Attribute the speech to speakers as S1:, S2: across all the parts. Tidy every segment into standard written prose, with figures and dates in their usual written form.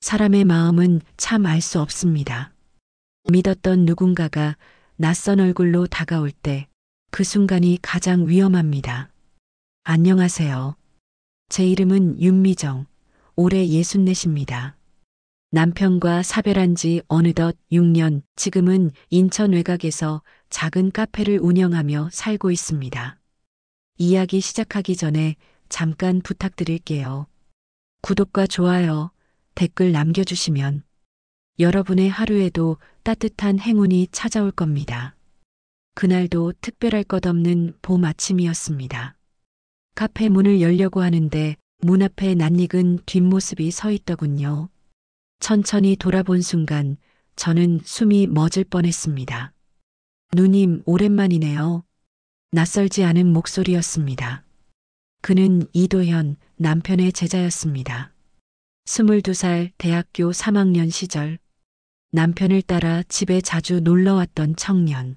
S1: 사람의 마음은 참 알 수 없습니다. 믿었던 누군가가 낯선 얼굴로 다가올 때 그 순간이 가장 위험합니다. 안녕하세요. 제 이름은 윤미정. 올해 64입니다. 남편과 사별한 지 어느덧 6년, 지금은 인천 외곽에서 작은 카페를 운영하며 살고 있습니다. 이야기 시작하기 전에 잠깐 부탁드릴게요. 구독과 좋아요, 댓글 남겨주시면 여러분의 하루에도 따뜻한 행운이 찾아올 겁니다. 그날도 특별할 것 없는 봄 아침이었습니다. 카페 문을 열려고 하는데 문 앞에 낯익은 뒷모습이 서 있더군요. 천천히 돌아본 순간 저는 숨이 멎을 뻔했습니다. 누님, 오랜만이네요. 낯설지 않은 목소리였습니다. 그는 이도현, 남편의 제자였습니다. 22살 대학교 3학년 시절 남편을 따라 집에 자주 놀러왔던 청년.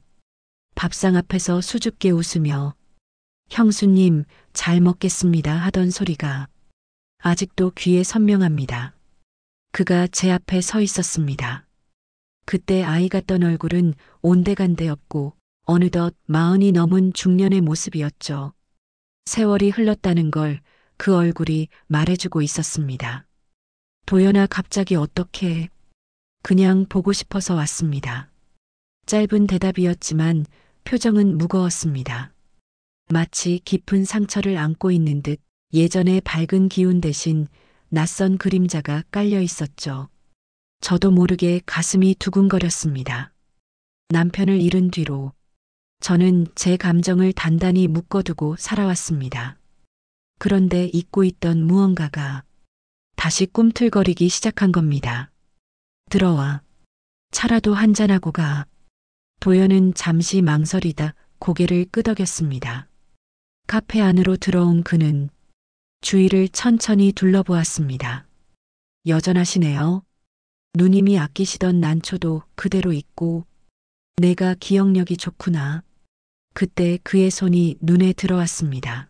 S1: 밥상 앞에서 수줍게 웃으며 형수님 잘 먹겠습니다 하던 소리가 아직도 귀에 선명합니다. 그가 제 앞에 서 있었습니다. 그때 아이 같던 얼굴은 온데간데 없고 어느덧 40이 넘은 중년의 모습이었죠. 세월이 흘렀다는 걸 그 얼굴이 말해주고 있었습니다. 도연아, 갑자기 어떻게? 그냥 보고 싶어서 왔습니다. 짧은 대답이었지만 표정은 무거웠습니다. 마치 깊은 상처를 안고 있는 듯 예전의 밝은 기운 대신 낯선 그림자가 깔려 있었죠. 저도 모르게 가슴이 두근거렸습니다. 남편을 잃은 뒤로 저는 제 감정을 단단히 묶어두고 살아왔습니다. 그런데 잊고 있던 무언가가 다시 꿈틀거리기 시작한 겁니다. 들어와. 차라도 한잔하고 가. 도연은 잠시 망설이다 고개를 끄덕였습니다. 카페 안으로 들어온 그는 주위를 천천히 둘러보았습니다. 여전하시네요. 누님이 아끼시던 난초도 그대로 있고 내가 기억력이 좋구나. 그때 그의 손이 눈에 들어왔습니다.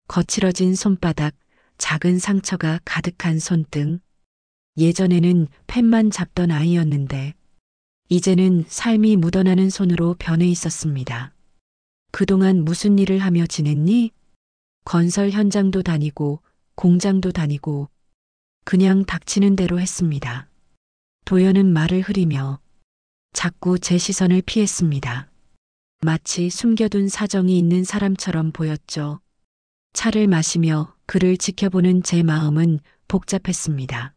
S1: 거칠어진 손바닥, 작은 상처가 가득한 손등. 예전에는 펜만 잡던 아이였는데 이제는 삶이 묻어나는 손으로 변해 있었습니다. 그동안 무슨 일을 하며 지냈니? 건설 현장도 다니고 공장도 다니고 그냥 닥치는 대로 했습니다. 도연은 말을 흐리며 자꾸 제 시선을 피했습니다. 마치 숨겨둔 사정이 있는 사람처럼 보였죠. 차를 마시며 그를 지켜보는 제 마음은 복잡했습니다.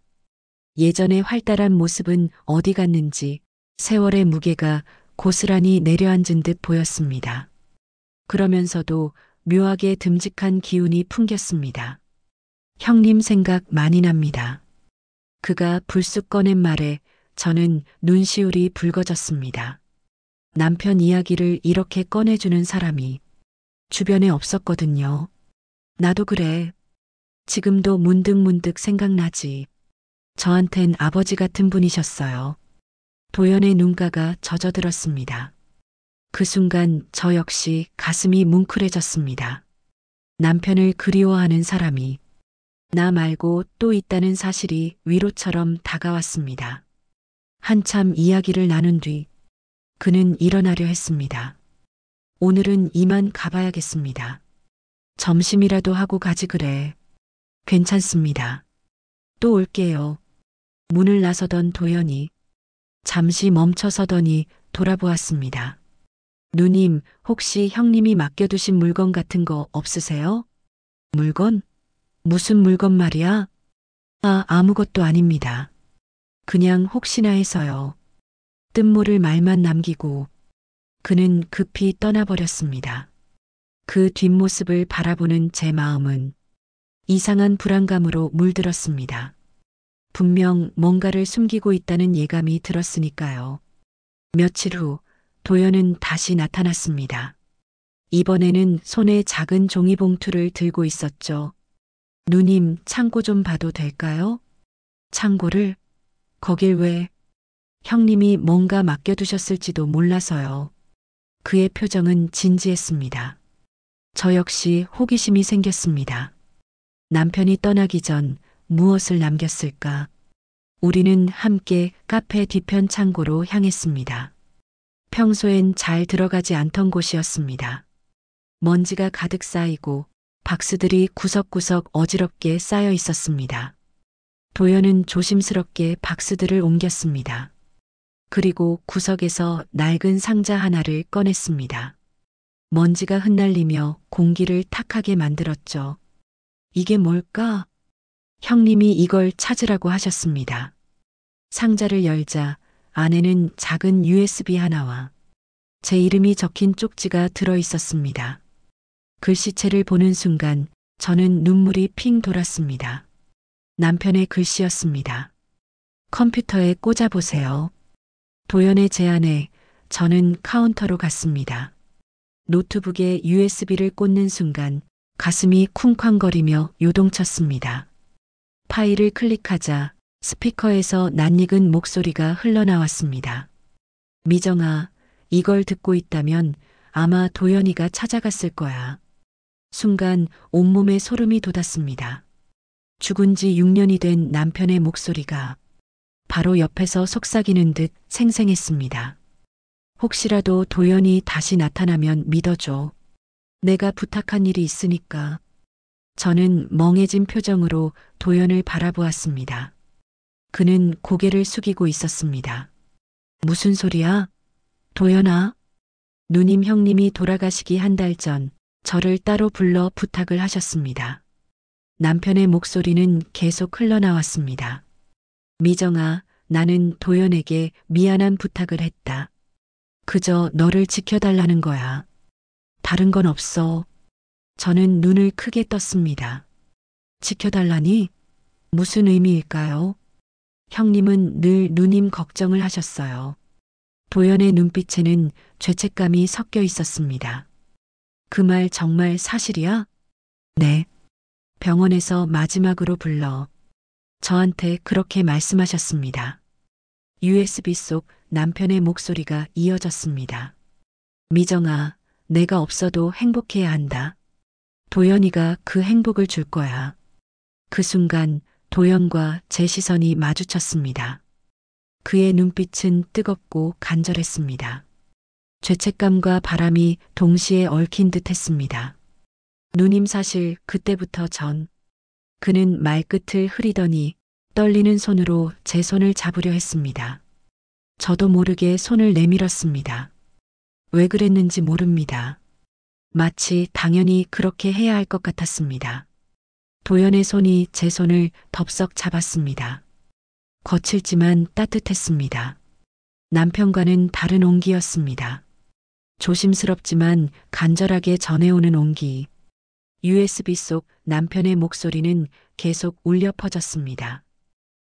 S1: 예전의 활달한 모습은 어디 갔는지 세월의 무게가 고스란히 내려앉은 듯 보였습니다. 그러면서도 묘하게 듬직한 기운이 풍겼습니다. 형님 생각 많이 납니다. 그가 불쑥 꺼낸 말에 저는 눈시울이 붉어졌습니다. 남편 이야기를 이렇게 꺼내주는 사람이 주변에 없었거든요. 나도 그래. 지금도 문득문득 생각나지. 저한텐 아버지 같은 분이셨어요. 도연의 눈가가 젖어들었습니다. 그 순간 저 역시 가슴이 뭉클해졌습니다. 남편을 그리워하는 사람이 나 말고 또 있다는 사실이 위로처럼 다가왔습니다. 한참 이야기를 나눈 뒤 그는 일어나려 했습니다. 오늘은 이만 가봐야겠습니다. 점심이라도 하고 가지 그래. 괜찮습니다. 또 올게요. 문을 나서던 도연이 잠시 멈춰서더니 돌아보았습니다. 누님, 혹시 형님이 맡겨두신 물건 같은 거 없으세요? 물건? 무슨 물건 말이야? 아무것도 아닙니다. 그냥 혹시나 해서요. 뜻모를 말만 남기고 그는 급히 떠나버렸습니다. 그 뒷모습을 바라보는 제 마음은 이상한 불안감으로 물들었습니다. 분명 뭔가를 숨기고 있다는 예감이 들었으니까요. 며칠 후 도연은 다시 나타났습니다. 이번에는 손에 작은 종이봉투를 들고 있었죠. 누님, 창고 좀 봐도 될까요? 창고를? 거길 왜? 형님이 뭔가 맡겨두셨을지도 몰라서요. 그의 표정은 진지했습니다. 저 역시 호기심이 생겼습니다. 남편이 떠나기 전 무엇을 남겼을까? 우리는 함께 카페 뒤편 창고로 향했습니다. 평소엔 잘 들어가지 않던 곳이었습니다. 먼지가 가득 쌓이고 박스들이 구석구석 어지럽게 쌓여 있었습니다. 도연은 조심스럽게 박스들을 옮겼습니다. 그리고 구석에서 낡은 상자 하나를 꺼냈습니다. 먼지가 흩날리며 공기를 탁하게 만들었죠. 이게 뭘까? 형님이 이걸 찾으라고 하셨습니다. 상자를 열자 안에는 작은 USB 하나와 제 이름이 적힌 쪽지가 들어 있었습니다. 글씨체를 보는 순간 저는 눈물이 핑 돌았습니다. 남편의 글씨였습니다. 컴퓨터에 꽂아보세요. 도연의 제안에 저는 카운터로 갔습니다. 노트북에 USB를 꽂는 순간 가슴이 쿵쾅거리며 요동쳤습니다. 파일을 클릭하자 스피커에서 낯익은 목소리가 흘러나왔습니다. 미정아, 이걸 듣고 있다면 아마 도연이가 찾아갔을 거야. 순간 온몸에 소름이 돋았습니다. 죽은 지 6년이 된 남편의 목소리가 바로 옆에서 속삭이는 듯 생생했습니다. 혹시라도 도연이 다시 나타나면 믿어줘. 내가 부탁한 일이 있으니까. 저는 멍해진 표정으로 도연을 바라보았습니다. 그는 고개를 숙이고 있었습니다. 무슨 소리야? 도연아? 누님 형님이 돌아가시기 한 달 전 저를 따로 불러 부탁을 하셨습니다. 남편의 목소리는 계속 흘러나왔습니다. 미정아, 나는 도연에게 미안한 부탁을 했다. 그저 너를 지켜달라는 거야. 다른 건 없어. 저는 눈을 크게 떴습니다. 지켜달라니? 무슨 의미일까요? 형님은 늘 누님 걱정을 하셨어요. 도연의 눈빛에는 죄책감이 섞여 있었습니다. 그 말 정말 사실이야? 네. 병원에서 마지막으로 불러 저한테 그렇게 말씀하셨습니다. USB 속 남편의 목소리가 이어졌습니다. 미정아, 내가 없어도 행복해야 한다. 도연이가 그 행복을 줄 거야. 그 순간 도연과 제 시선이 마주쳤습니다. 그의 눈빛은 뜨겁고 간절했습니다. 죄책감과 바람이 동시에 얽힌 듯 했습니다. 누님 사실 그때부터 그는 말끝을 흐리더니 떨리는 손으로 제 손을 잡으려 했습니다. 저도 모르게 손을 내밀었습니다. 왜 그랬는지 모릅니다. 마치 당연히 그렇게 해야 할 것 같았습니다. 도연의 손이 제 손을 덥석 잡았습니다. 거칠지만 따뜻했습니다. 남편과는 다른 온기였습니다. 조심스럽지만 간절하게 전해오는 온기. USB 속 남편의 목소리는 계속 울려 퍼졌습니다.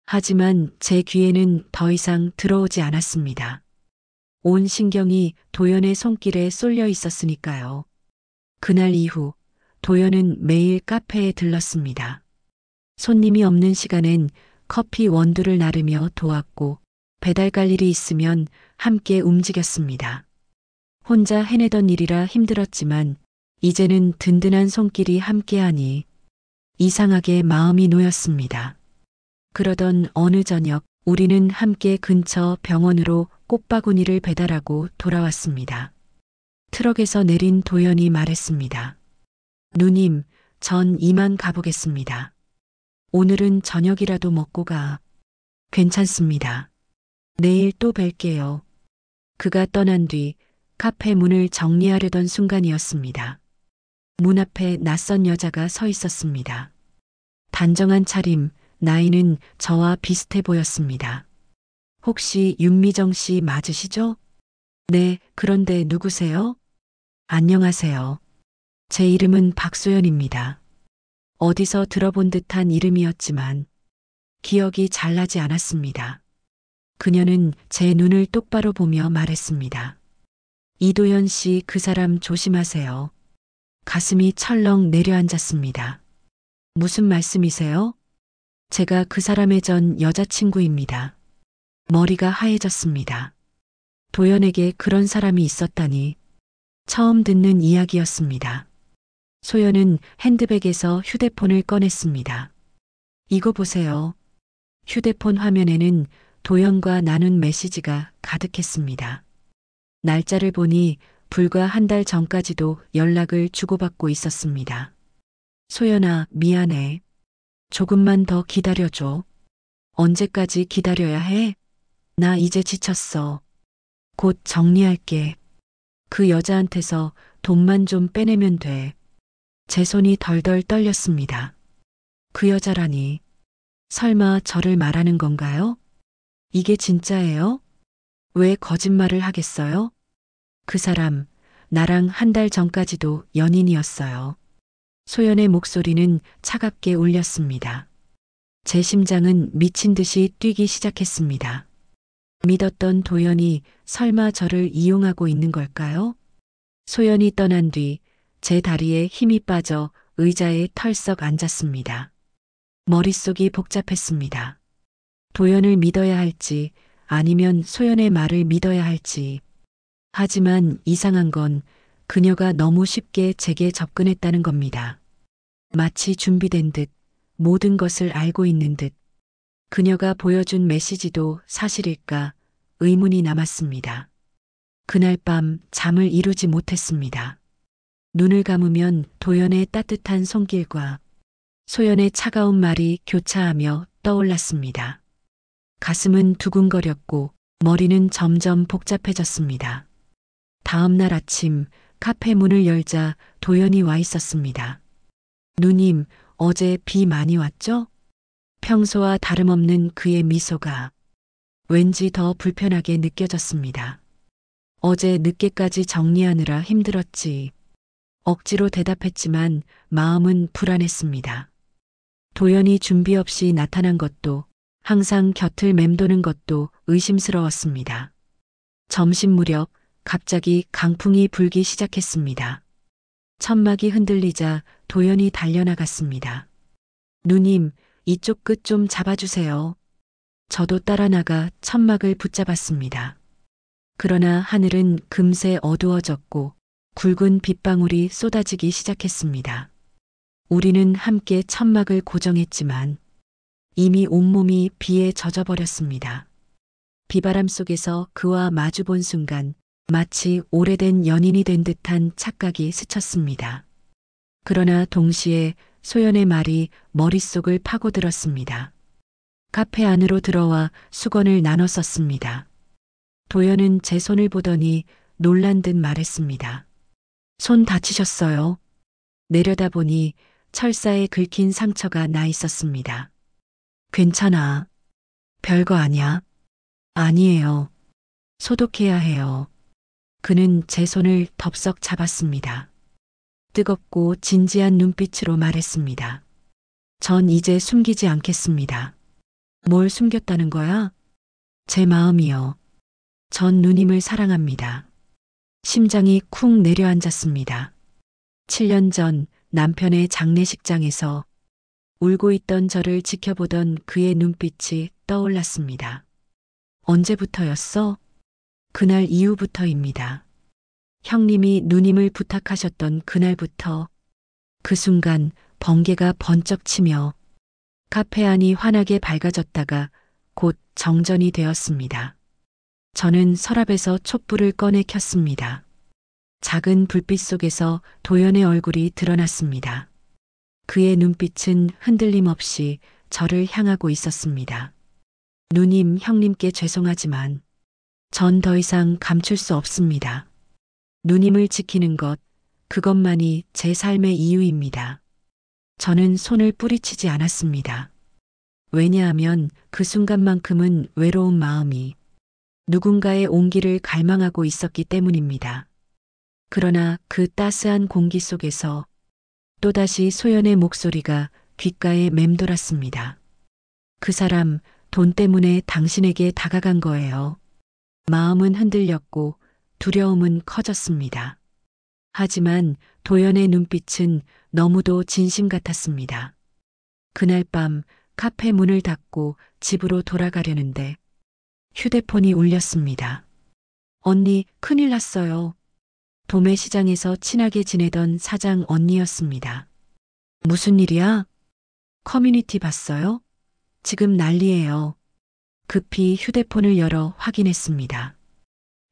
S1: 하지만 제 귀에는 더 이상 들어오지 않았습니다. 온 신경이 도연의 손길에 쏠려 있었으니까요. 그날 이후 도연은 매일 카페에 들렀습니다. 손님이 없는 시간엔 커피 원두를 나르며 도왔고 배달 갈 일이 있으면 함께 움직였습니다. 혼자 해내던 일이라 힘들었지만 이제는 든든한 손길이 함께하니 이상하게 마음이 놓였습니다. 그러던 어느 저녁 우리는 함께 근처 병원으로 꽃바구니를 배달하고 돌아왔습니다. 트럭에서 내린 도연이 말했습니다. 누님, 전 이만 가보겠습니다. 오늘은 저녁이라도 먹고 가. 괜찮습니다. 내일 또 뵐게요. 그가 떠난 뒤 카페 문을 정리하려던 순간이었습니다. 문 앞에 낯선 여자가 서 있었습니다. 단정한 차림, 나이는 저와 비슷해 보였습니다. 혹시 윤미정 씨 맞으시죠? 네, 그런데 누구세요? 안녕하세요. 제 이름은 박소연입니다. 어디서 들어본 듯한 이름이었지만 기억이 잘 나지 않았습니다. 그녀는 제 눈을 똑바로 보며 말했습니다. 이도연 씨 그 사람 조심하세요. 가슴이 철렁 내려앉았습니다. 무슨 말씀이세요? 제가 그 사람의 전 여자친구입니다. 머리가 하얘졌습니다. 도연에게 그런 사람이 있었다니 처음 듣는 이야기였습니다. 소연은 핸드백에서 휴대폰을 꺼냈습니다. 이거 보세요. 휴대폰 화면에는 도연과 나눈 메시지가 가득했습니다. 날짜를 보니 불과 한 달 전까지도 연락을 주고받고 있었습니다. 소연아, 미안해. 조금만 더 기다려줘. 언제까지 기다려야 해? 나 이제 지쳤어. 곧 정리할게. 그 여자한테서 돈만 좀 빼내면 돼. 제 손이 덜덜 떨렸습니다. 그 여자라니. 설마 저를 말하는 건가요? 이게 진짜예요? 왜 거짓말을 하겠어요? 그 사람, 나랑 한 달 전까지도 연인이었어요. 소연의 목소리는 차갑게 울렸습니다. 제 심장은 미친 듯이 뛰기 시작했습니다. 믿었던 도연이 설마 저를 이용하고 있는 걸까요? 소연이 떠난 뒤 제 다리에 힘이 빠져 의자에 털썩 앉았습니다. 머릿속이 복잡했습니다. 도연을 믿어야 할지 아니면 소연의 말을 믿어야 할지. 하지만 이상한 건 그녀가 너무 쉽게 제게 접근했다는 겁니다. 마치 준비된 듯 모든 것을 알고 있는 듯. 그녀가 보여준 메시지도 사실일까 의문이 남았습니다. 그날 밤 잠을 이루지 못했습니다. 눈을 감으면 도연의 따뜻한 손길과 소연의 차가운 말이 교차하며 떠올랐습니다. 가슴은 두근거렸고 머리는 점점 복잡해졌습니다. 다음 날 아침 카페 문을 열자 도연이 와 있었습니다. 누님, 어제 비 많이 왔죠? 평소와 다름없는 그의 미소가 왠지 더 불편하게 느껴졌습니다. 어제 늦게까지 정리하느라 힘들었지. 억지로 대답했지만 마음은 불안했습니다. 도연이 준비 없이 나타난 것도 항상 곁을 맴도는 것도 의심스러웠습니다. 점심 무렵 갑자기 강풍이 불기 시작했습니다. 천막이 흔들리자 도연이 달려나갔습니다. 누님, 이쪽 끝 좀 잡아주세요. 저도 따라 나가 천막을 붙잡았습니다. 그러나 하늘은 금세 어두워졌고 굵은 빗방울이 쏟아지기 시작했습니다. 우리는 함께 천막을 고정했지만 이미 온몸이 비에 젖어버렸습니다. 비바람 속에서 그와 마주본 순간 마치 오래된 연인이 된 듯한 착각이 스쳤습니다. 그러나 동시에 소연의 말이 머릿속을 파고들었습니다. 카페 안으로 들어와 수건을 나눠 썼습니다. 도연은 제 손을 보더니 놀란 듯 말했습니다. 손 다치셨어요? 내려다보니 철사에 긁힌 상처가 나 있었습니다. 괜찮아. 별거 아니야. 아니에요. 소독해야 해요. 그는 제 손을 덥석 잡았습니다. 뜨겁고 진지한 눈빛으로 말했습니다. 전 이제 숨기지 않겠습니다. 뭘 숨겼다는 거야? 제 마음이요. 전 누님을 사랑합니다. 심장이 쿵 내려앉았습니다. 7년 전 남편의 장례식장에서 울고 있던 저를 지켜보던 그의 눈빛이 떠올랐습니다. 언제부터였어? 그날 이후부터입니다. 형님이 누님을 부탁하셨던 그날부터 그 순간 번개가 번쩍 치며 카페 안이 환하게 밝아졌다가 곧 정전이 되었습니다. 저는 서랍에서 촛불을 꺼내 켰습니다. 작은 불빛 속에서 도연의 얼굴이 드러났습니다. 그의 눈빛은 흔들림 없이 저를 향하고 있었습니다. 누님, 형님께 죄송하지만 전 더 이상 감출 수 없습니다. 누님을 지키는 것, 그것만이 제 삶의 이유입니다. 저는 손을 뿌리치지 않았습니다. 왜냐하면 그 순간만큼은 외로운 마음이 누군가의 온기를 갈망하고 있었기 때문입니다. 그러나 그 따스한 공기 속에서 또다시 소연의 목소리가 귓가에 맴돌았습니다. 그 사람, 돈 때문에 당신에게 다가간 거예요. 마음은 흔들렸고 두려움은 커졌습니다. 하지만 도연의 눈빛은 너무도 진심 같았습니다. 그날 밤 카페 문을 닫고 집으로 돌아가려는데 휴대폰이 울렸습니다. 언니, 큰일 났어요. 도매시장에서 친하게 지내던 사장 언니였습니다. 무슨 일이야? 커뮤니티 봤어요? 지금 난리예요. 급히 휴대폰을 열어 확인했습니다.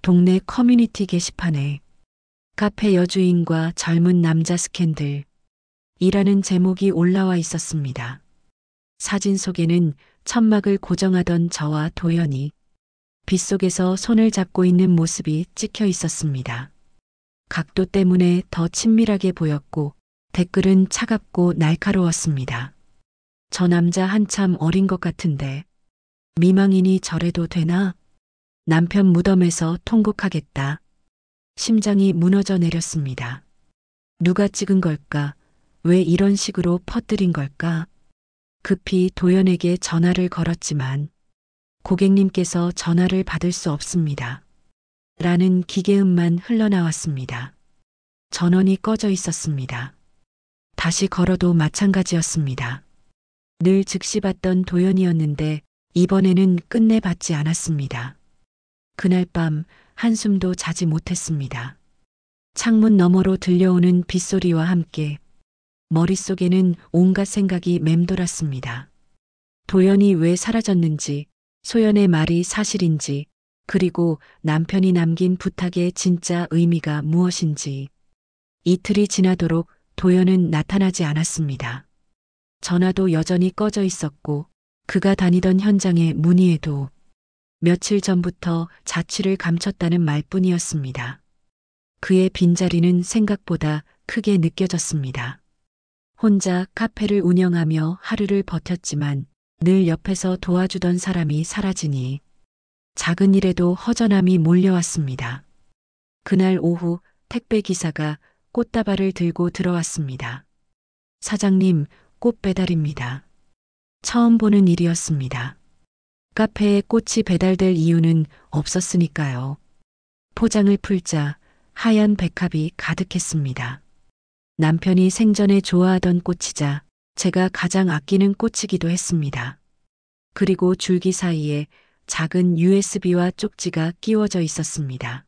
S1: 동네 커뮤니티 게시판에 카페 여주인과 젊은 남자 스캔들 이라는 제목이 올라와 있었습니다. 사진 속에는 천막을 고정하던 저와 도연이 빗속에서 손을 잡고 있는 모습이 찍혀 있었습니다. 각도 때문에 더 친밀하게 보였고 댓글은 차갑고 날카로웠습니다. 저 남자 한참 어린 것 같은데 미망인이 저래도 되나? 남편 무덤에서 통곡하겠다. 심장이 무너져 내렸습니다. 누가 찍은 걸까? 왜 이런 식으로 퍼뜨린 걸까? 급히 도연에게 전화를 걸었지만 고객님께서 전화를 받을 수 없습니다. 라는 기계음만 흘러나왔습니다. 전원이 꺼져 있었습니다. 다시 걸어도 마찬가지였습니다. 늘 즉시 받던 도연이었는데 이번에는 끝내 받지 않았습니다. 그날 밤 한숨도 자지 못했습니다. 창문 너머로 들려오는 빗소리와 함께 머릿속에는 온갖 생각이 맴돌았습니다. 도연이 왜 사라졌는지, 소연의 말이 사실인지, 그리고 남편이 남긴 부탁의 진짜 의미가 무엇인지. 이틀이 지나도록 도연은 나타나지 않았습니다. 전화도 여전히 꺼져 있었고 그가 다니던 현장에 문의해도 며칠 전부터 자취를 감췄다는 말뿐이었습니다. 그의 빈자리는 생각보다 크게 느껴졌습니다. 혼자 카페를 운영하며 하루를 버텼지만 늘 옆에서 도와주던 사람이 사라지니 작은 일에도 허전함이 몰려왔습니다. 그날 오후 택배 기사가 꽃다발을 들고 들어왔습니다. 사장님, 꽃 배달입니다. 처음 보는 일이었습니다. 카페에 꽃이 배달될 이유는 없었으니까요. 포장을 풀자 하얀 백합이 가득했습니다. 남편이 생전에 좋아하던 꽃이자 제가 가장 아끼는 꽃이기도 했습니다. 그리고 줄기 사이에 작은 USB와 쪽지가 끼워져 있었습니다.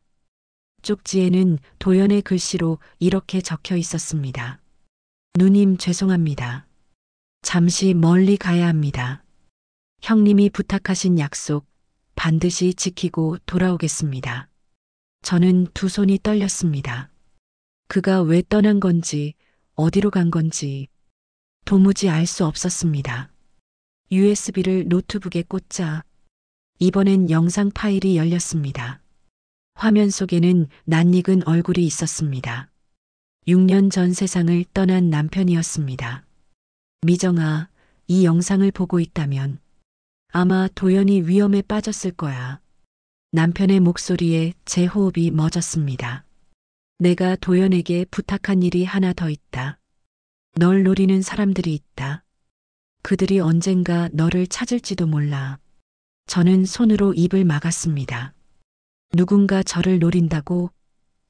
S1: 쪽지에는 도연의 글씨로 이렇게 적혀 있었습니다. 누님 죄송합니다. 잠시 멀리 가야 합니다. 형님이 부탁하신 약속 반드시 지키고 돌아오겠습니다. 저는 두 손이 떨렸습니다. 그가 왜 떠난 건지, 어디로 간 건지 도무지 알 수 없었습니다. USB를 노트북에 꽂자 이번엔 영상 파일이 열렸습니다. 화면 속에는 낯익은 얼굴이 있었습니다. 6년 전 세상을 떠난 남편이었습니다. 미정아, 이 영상을 보고 있다면 아마 도연이 위험에 빠졌을 거야. 남편의 목소리에 제 호흡이 멎었습니다. 내가 도연에게 부탁한 일이 하나 더 있다. 널 노리는 사람들이 있다. 그들이 언젠가 너를 찾을지도 몰라. 저는 손으로 입을 막았습니다. 누군가 저를 노린다고?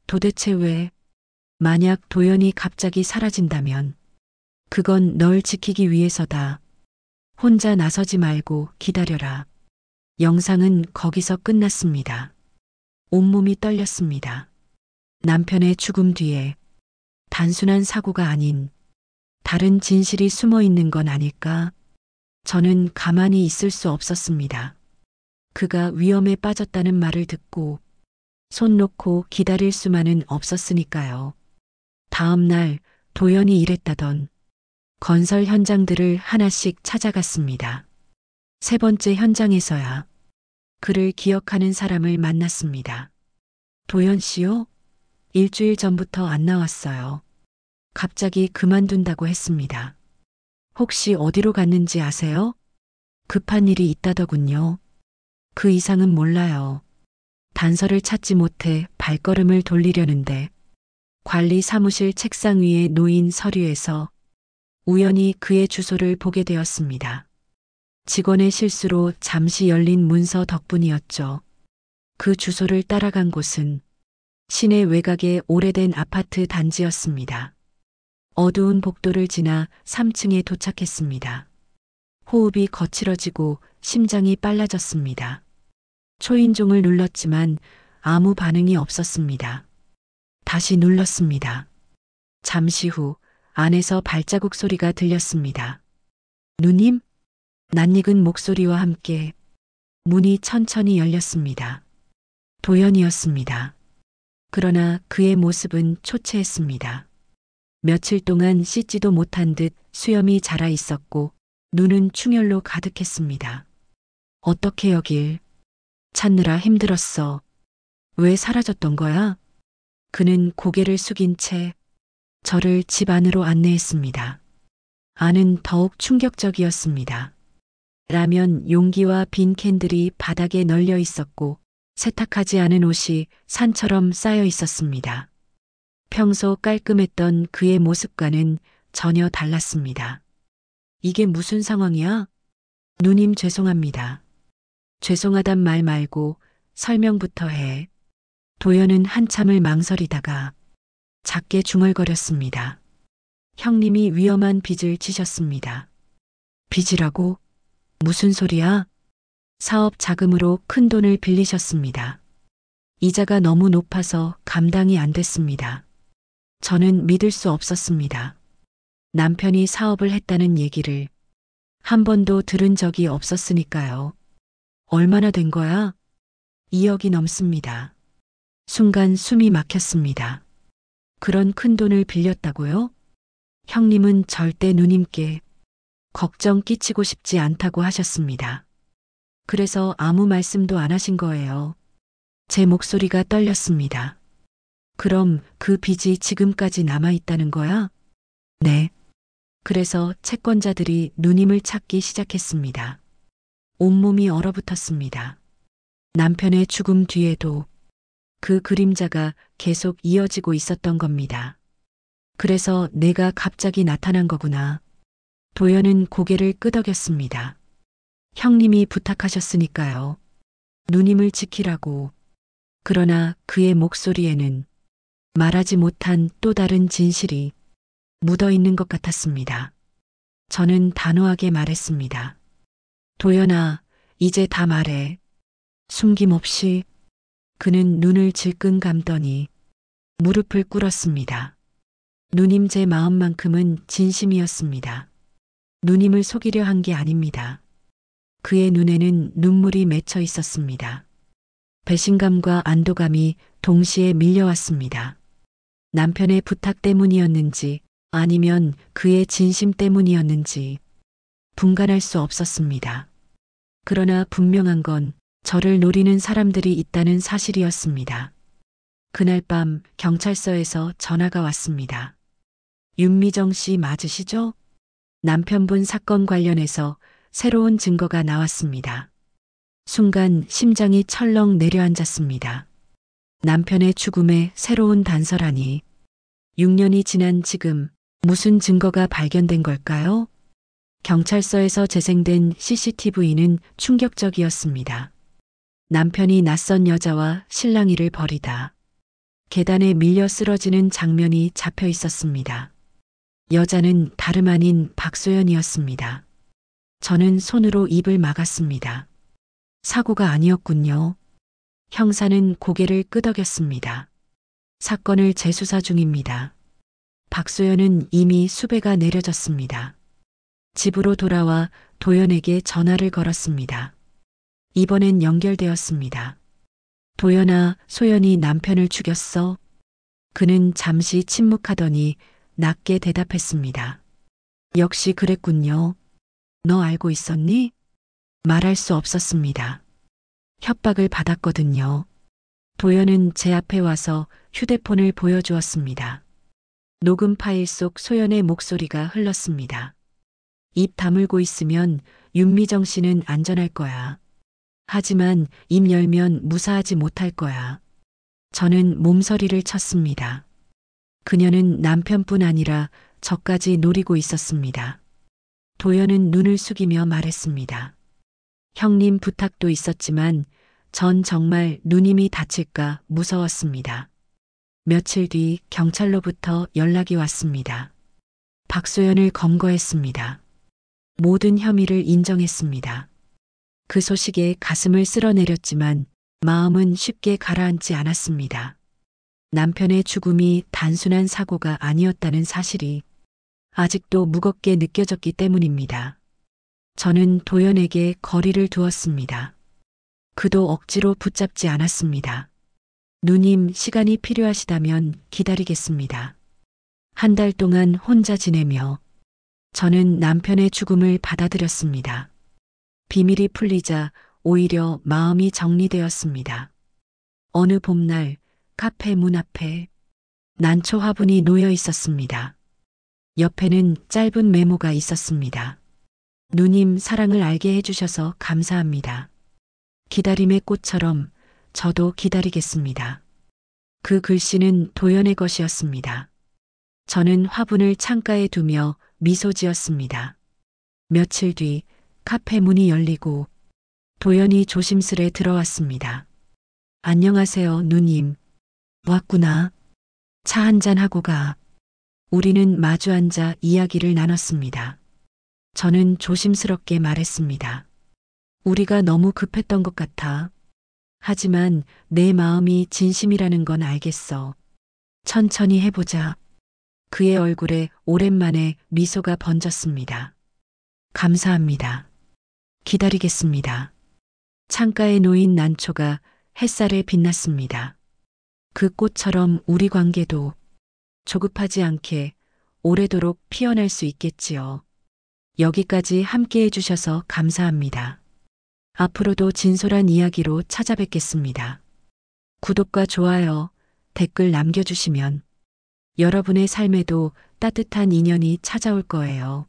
S1: 도대체 왜? 만약 도연이 갑자기 사라진다면 그건 널 지키기 위해서다. 혼자 나서지 말고 기다려라. 영상은 거기서 끝났습니다. 온몸이 떨렸습니다. 남편의 죽음 뒤에 단순한 사고가 아닌 다른 진실이 숨어 있는 건 아닐까? 저는 가만히 있을 수 없었습니다. 그가 위험에 빠졌다는 말을 듣고 손 놓고 기다릴 수만은 없었으니까요. 다음 날 도연이 일했다던 건설 현장들을 하나씩 찾아갔습니다. 세 번째 현장에서야 그를 기억하는 사람을 만났습니다. 도연 씨요? 일주일 전부터 안 나왔어요. 갑자기 그만둔다고 했습니다. 혹시 어디로 갔는지 아세요? 급한 일이 있다더군요. 그 이상은 몰라요. 단서를 찾지 못해 발걸음을 돌리려는데 관리 사무실 책상 위에 놓인 서류에서 우연히 그의 주소를 보게 되었습니다. 직원의 실수로 잠시 열린 문서 덕분이었죠. 그 주소를 따라간 곳은 시내 외곽의 오래된 아파트 단지였습니다. 어두운 복도를 지나 3층에 도착했습니다. 호흡이 거칠어지고 심장이 빨라졌습니다. 초인종을 눌렀지만 아무 반응이 없었습니다. 다시 눌렀습니다. 잠시 후 안에서 발자국 소리가 들렸습니다. 누님? 낯익은 목소리와 함께 문이 천천히 열렸습니다. 도연이었습니다. 그러나 그의 모습은 초췌했습니다. 며칠 동안 씻지도 못한 듯 수염이 자라 있었고 눈은 충혈로 가득했습니다. 어떻게 여길? 찾느라 힘들었어. 왜 사라졌던 거야? 그는 고개를 숙인 채 저를 집 안으로 안내했습니다. 안은 더욱 충격적이었습니다. 라면 용기와 빈 캔들이 바닥에 널려 있었고 세탁하지 않은 옷이 산처럼 쌓여 있었습니다. 평소 깔끔했던 그의 모습과는 전혀 달랐습니다. 이게 무슨 상황이야? 누님 죄송합니다. 죄송하단 말 말고 설명부터 해. 도연은 한참을 망설이다가 작게 중얼거렸습니다. 형님이 위험한 빚을 지셨습니다. 빚이라고? 무슨 소리야? 사업 자금으로 큰 돈을 빌리셨습니다. 이자가 너무 높아서 감당이 안 됐습니다. 저는 믿을 수 없었습니다. 남편이 사업을 했다는 얘기를 한 번도 들은 적이 없었으니까요. 얼마나 된 거야? 2억이 넘습니다. 순간 숨이 막혔습니다. 그런 큰 돈을 빌렸다고요? 형님은 절대 누님께 걱정 끼치고 싶지 않다고 하셨습니다. 그래서 아무 말씀도 안 하신 거예요. 제 목소리가 떨렸습니다. 그럼 그 빚이 지금까지 남아있다는 거야? 네. 그래서 채권자들이 누님을 찾기 시작했습니다. 온몸이 얼어붙었습니다. 남편의 죽음 뒤에도 그 그림자가 계속 이어지고 있었던 겁니다. 그래서 내가 갑자기 나타난 거구나. 도연은 고개를 끄덕였습니다. 형님이 부탁하셨으니까요. 누님을 지키라고. 그러나 그의 목소리에는 말하지 못한 또 다른 진실이 묻어 있는 것 같았습니다. 저는 단호하게 말했습니다. 도연아, 이제 다 말해. 숨김없이. 그는 눈을 질끈 감더니 무릎을 꿇었습니다. 누님 제 마음만큼은 진심이었습니다. 누님을 속이려 한 게 아닙니다. 그의 눈에는 눈물이 맺혀 있었습니다. 배신감과 안도감이 동시에 밀려왔습니다. 남편의 부탁 때문이었는지 아니면 그의 진심 때문이었는지 분간할 수 없었습니다. 그러나 분명한 건 저를 노리는 사람들이 있다는 사실이었습니다. 그날 밤 경찰서에서 전화가 왔습니다. 윤미정 씨 맞으시죠? 남편분 사건 관련해서 새로운 증거가 나왔습니다. 순간 심장이 철렁 내려앉았습니다. 남편의 죽음에 새로운 단서라니. 6년이 지난 지금 무슨 증거가 발견된 걸까요? 경찰서에서 재생된 CCTV는 충격적이었습니다. 남편이 낯선 여자와 실랑이를 벌이다 계단에 밀려 쓰러지는 장면이 잡혀 있었습니다. 여자는 다름 아닌 박소연이었습니다. 저는 손으로 입을 막았습니다. 사고가 아니었군요. 형사는 고개를 끄덕였습니다. 사건을 재수사 중입니다. 박소연은 이미 수배가 내려졌습니다. 집으로 돌아와 도연에게 전화를 걸었습니다. 이번엔 연결되었습니다. 도연아, 소연이 남편을 죽였어? 그는 잠시 침묵하더니 낮게 대답했습니다. 역시 그랬군요. 너 알고 있었니? 말할 수 없었습니다. 협박을 받았거든요. 도연은 제 앞에 와서 휴대폰을 보여주었습니다. 녹음 파일 속 소연의 목소리가 흘렀습니다. 입 다물고 있으면 윤미정 씨는 안전할 거야. 하지만 입 열면 무사하지 못할 거야. 저는 몸서리를 쳤습니다. 그녀는 남편뿐 아니라 저까지 노리고 있었습니다. 도연은 눈을 숙이며 말했습니다. 형님 부탁도 있었지만 전 정말 누님이 다칠까 무서웠습니다. 며칠 뒤 경찰로부터 연락이 왔습니다. 박소연을 검거했습니다. 모든 혐의를 인정했습니다. 그 소식에 가슴을 쓸어내렸지만 마음은 쉽게 가라앉지 않았습니다. 남편의 죽음이 단순한 사고가 아니었다는 사실이 아직도 무겁게 느껴졌기 때문입니다. 저는 도연에게 거리를 두었습니다. 그도 억지로 붙잡지 않았습니다. 누님, 시간이 필요하시다면 기다리겠습니다. 한 달 동안 혼자 지내며 저는 남편의 죽음을 받아들였습니다. 비밀이 풀리자 오히려 마음이 정리되었습니다. 어느 봄날 카페 문 앞에 난초 화분이 놓여 있었습니다. 옆에는 짧은 메모가 있었습니다. 누님, 사랑을 알게 해주셔서 감사합니다. 기다림의 꽃처럼 저도 기다리겠습니다. 그 글씨는 도연의 것이었습니다. 저는 화분을 창가에 두며 미소 지었습니다. 며칠 뒤 카페 문이 열리고 도연이 조심스레 들어왔습니다. 안녕하세요, 누님. 왔구나. 차 한잔 하고 가. 우리는 마주 앉아 이야기를 나눴습니다. 저는 조심스럽게 말했습니다. 우리가 너무 급했던 것 같아. 하지만 내 마음이 진심이라는 건 알겠어. 천천히 해보자. 그의 얼굴에 오랜만에 미소가 번졌습니다. 감사합니다. 기다리겠습니다. 창가에 놓인 난초가 햇살에 빛났습니다. 그 꽃처럼 우리 관계도 조급하지 않게 오래도록 피어날 수 있겠지요. 여기까지 함께 해주셔서 감사합니다. 앞으로도 진솔한 이야기로 찾아뵙겠습니다. 구독과 좋아요, 댓글 남겨주시면 여러분의 삶에도 따뜻한 인연이 찾아올 거예요.